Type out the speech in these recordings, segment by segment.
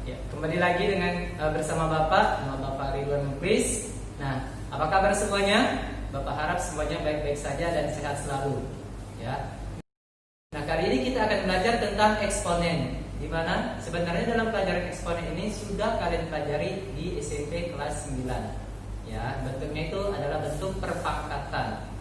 Ya, kembali lagi dengan bersama Bapak, nama Bapak Ridwan Muklis. Nah, apa kabar semuanya? Bapak harap semuanya baik-baik saja dan sehat selalu. Ya. Nah, kali ini kita akan belajar tentang eksponen, di mana sebenarnya dalam pelajaran eksponen ini sudah kalian pelajari di SMP kelas 9. Ya, bentuknya itu adalah bentuk perpangkatan.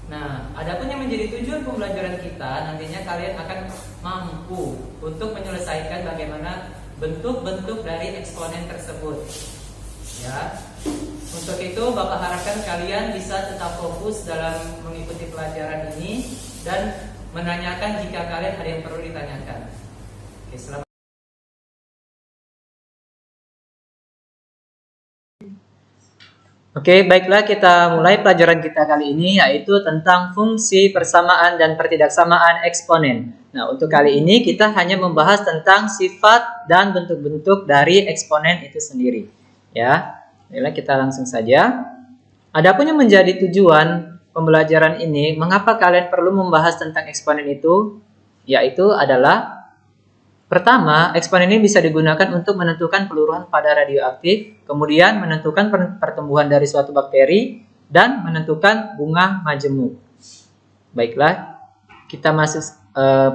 Nah, adapun yang menjadi tujuan pembelajaran kita nantinya kalian akan mampu untuk menyelesaikan bagaimana bentuk-bentuk dari eksponen tersebut. Ya. Untuk itu Bapak harapkan kalian bisa tetap fokus dalam mengikuti pelajaran ini dan menanyakan jika kalian ada yang perlu ditanyakan. Oke, selamat. Oke, baiklah kita mulai pelajaran kita kali ini yaitu tentang fungsi persamaan dan pertidaksamaan eksponen. Nah, untuk kali ini kita hanya membahas tentang sifat dan bentuk-bentuk dari eksponen itu sendiri. Ya, baiklah kita langsung saja. Adapun yang menjadi tujuan pembelajaran ini, mengapa kalian perlu membahas tentang eksponen itu? Yaitu adalah pertama, eksponen ini bisa digunakan untuk menentukan peluruhan pada radioaktif, kemudian menentukan pertumbuhan dari suatu bakteri, dan menentukan bunga majemuk. Baiklah, kita masuk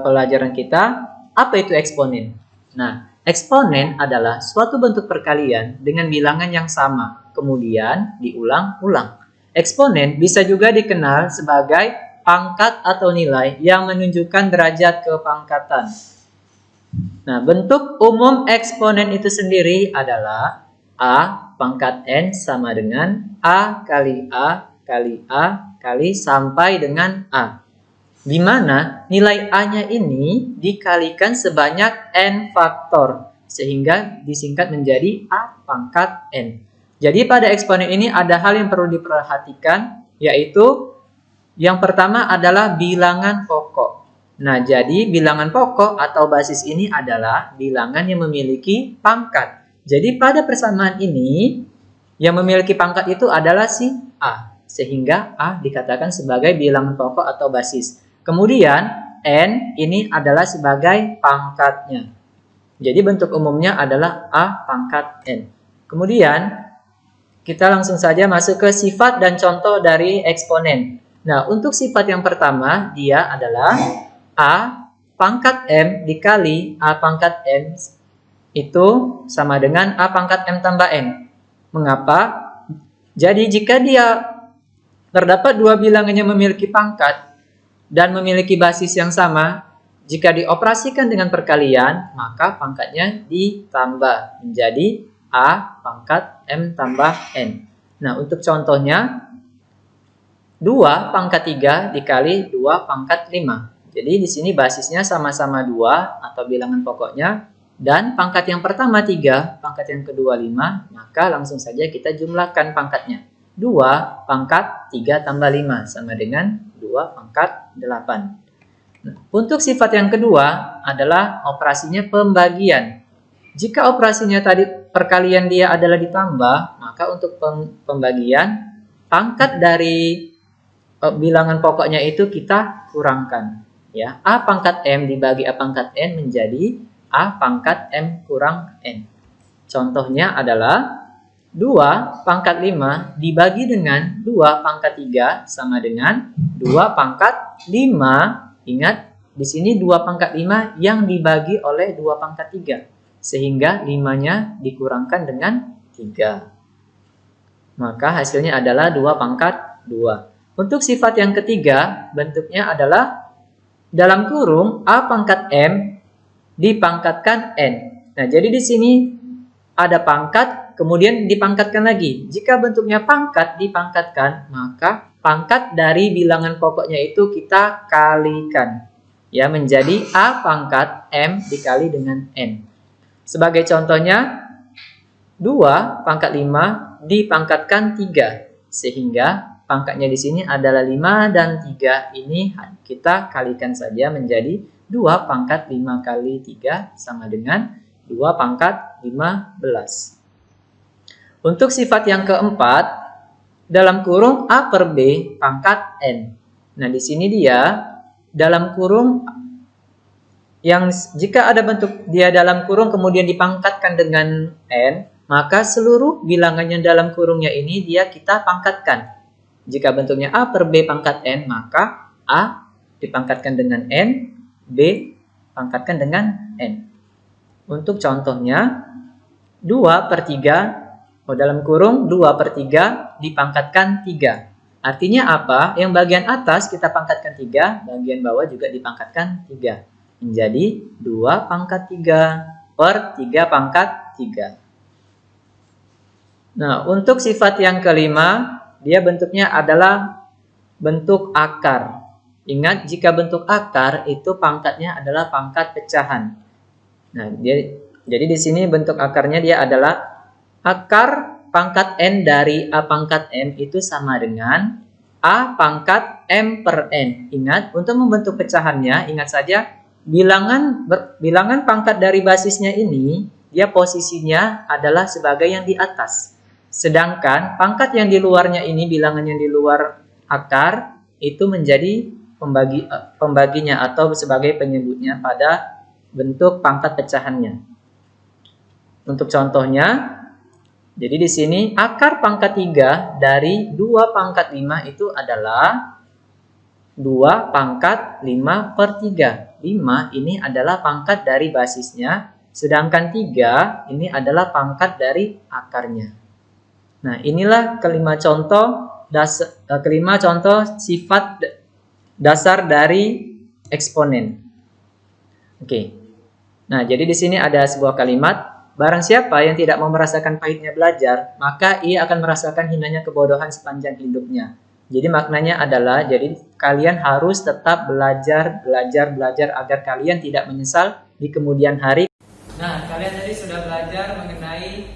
pelajaran kita. Apa itu eksponen? Nah, eksponen adalah suatu bentuk perkalian dengan bilangan yang sama, kemudian diulang-ulang. Eksponen bisa juga dikenal sebagai pangkat atau nilai yang menunjukkan derajat kepangkatan. Nah, bentuk umum eksponen itu sendiri adalah A pangkat N sama dengan A kali A kali A kali sampai dengan A. Di mana nilai A-nya ini dikalikan sebanyak N faktor, sehingga disingkat menjadi A pangkat N. Jadi pada eksponen ini ada hal yang perlu diperhatikan, yaitu yang pertama adalah bilangan pokok. Nah, jadi bilangan pokok atau basis ini adalah bilangan yang memiliki pangkat. Jadi pada persamaan ini, yang memiliki pangkat itu adalah si A. Sehingga A dikatakan sebagai bilangan pokok atau basis. Kemudian, N ini adalah sebagai pangkatnya. Jadi bentuk umumnya adalah A pangkat N. Kemudian, kita langsung saja masuk ke sifat dan contoh dari eksponen. Nah, untuk sifat yang pertama, dia adalah A pangkat M dikali A pangkat N itu sama dengan A pangkat M tambah N. Mengapa? Jadi jika dia terdapat dua bilangan yang memiliki pangkat dan memiliki basis yang sama, jika dioperasikan dengan perkalian, maka pangkatnya ditambah menjadi A pangkat M tambah N. Nah, untuk contohnya 2 pangkat 3 dikali 2 pangkat 5. Jadi di sini basisnya sama-sama 2 atau bilangan pokoknya, dan pangkat yang pertama 3, pangkat yang kedua 5, maka langsung saja kita jumlahkan pangkatnya. 2 pangkat 3 tambah 5 sama dengan 2 pangkat 8. Nah, untuk sifat yang kedua adalah operasinya pembagian. Jika operasinya tadi perkalian dia adalah ditambah, maka untuk pembagian pangkat dari bilangan pokoknya itu kita kurangkan. Ya, A pangkat M dibagi A pangkat N menjadi A pangkat M kurang N. Contohnya adalah 2 pangkat 5 dibagi dengan 2 pangkat 3 sama dengan 2 pangkat 5. Ingat, di sini 2 pangkat 5 yang dibagi oleh 2 pangkat 3. Sehingga 5-nya dikurangkan dengan 3. Maka hasilnya adalah 2 pangkat 2. Untuk sifat yang ketiga, bentuknya adalah dalam kurung A pangkat M dipangkatkan N. Nah, jadi di sini ada pangkat, kemudian dipangkatkan lagi. Jika bentuknya pangkat dipangkatkan, maka pangkat dari bilangan pokoknya itu kita kalikan. Ya, menjadi A pangkat M dikali dengan N. Sebagai contohnya, 2 pangkat 5 dipangkatkan 3. Sehingga pangkatnya di sini adalah 5 dan 3 ini kita kalikan saja menjadi 2 pangkat 5 kali 3 sama dengan 2 pangkat 15. Untuk sifat yang keempat, dalam kurung A per B pangkat N. Nah, di sini dia dalam kurung yang jika ada bentuk dia dalam kurung kemudian dipangkatkan dengan n, maka seluruh bilangan yang dalam kurungnya ini kita pangkatkan. Jika bentuknya A per B pangkat n, maka A dipangkatkan dengan n, B pangkatkan dengan n. Untuk contohnya, 2 per 3, dalam kurung 2 per 3 dipangkatkan 3. Artinya apa? Yang bagian atas kita pangkatkan 3, bagian bawah juga dipangkatkan 3. Menjadi 2 pangkat 3 per 3 pangkat 3. Nah, untuk sifat yang kelima, dia bentuknya adalah bentuk akar. Ingat, jika bentuk akar itu pangkatnya adalah pangkat pecahan. Nah, jadi di sini bentuk akarnya dia adalah akar pangkat n dari A pangkat m itu sama dengan A pangkat m per n. Ingat, untuk membentuk pecahannya, ingat saja bilangan pangkat dari basisnya ini, dia posisinya adalah sebagai yang di atas. Sedangkan pangkat yang di luarnya ini, bilangan yang di luar akar, itu menjadi pembaginya atau sebagai penyebutnya pada bentuk pangkat pecahannya. Untuk contohnya, jadi di sini akar pangkat 3 dari 2 pangkat 5 itu adalah 2 pangkat 5 per 3. 5 ini adalah pangkat dari basisnya, sedangkan 3 ini adalah pangkat dari akarnya. Nah, inilah kelima contoh sifat dasar dari eksponen. Oke. Nah, jadi di sini ada sebuah kalimat, barang siapa yang tidak mau merasakan pahitnya belajar, maka ia akan merasakan hinanya kebodohan sepanjang hidupnya. Jadi maknanya adalah, jadi kalian harus tetap belajar agar kalian tidak menyesal di kemudian hari. Nah, kalian tadi sudah belajar mengenai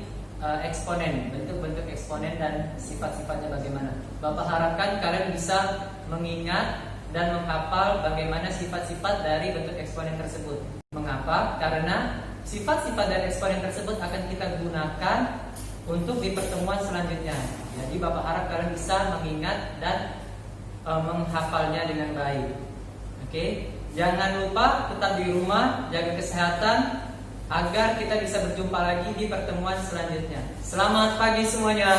eksponen, bentuk-bentuk eksponen dan sifat-sifatnya bagaimana. Bapak harapkan kalian bisa mengingat dan menghafal bagaimana sifat-sifat dari bentuk eksponen tersebut. Mengapa? Karena sifat-sifat dari eksponen tersebut akan kita gunakan untuk di pertemuan selanjutnya. Jadi Bapak harap kalian bisa mengingat dan menghafalnya dengan baik. Oke? Jangan lupa tetap di rumah, jaga kesehatan agar kita bisa berjumpa lagi di pertemuan selanjutnya. Selamat pagi semuanya.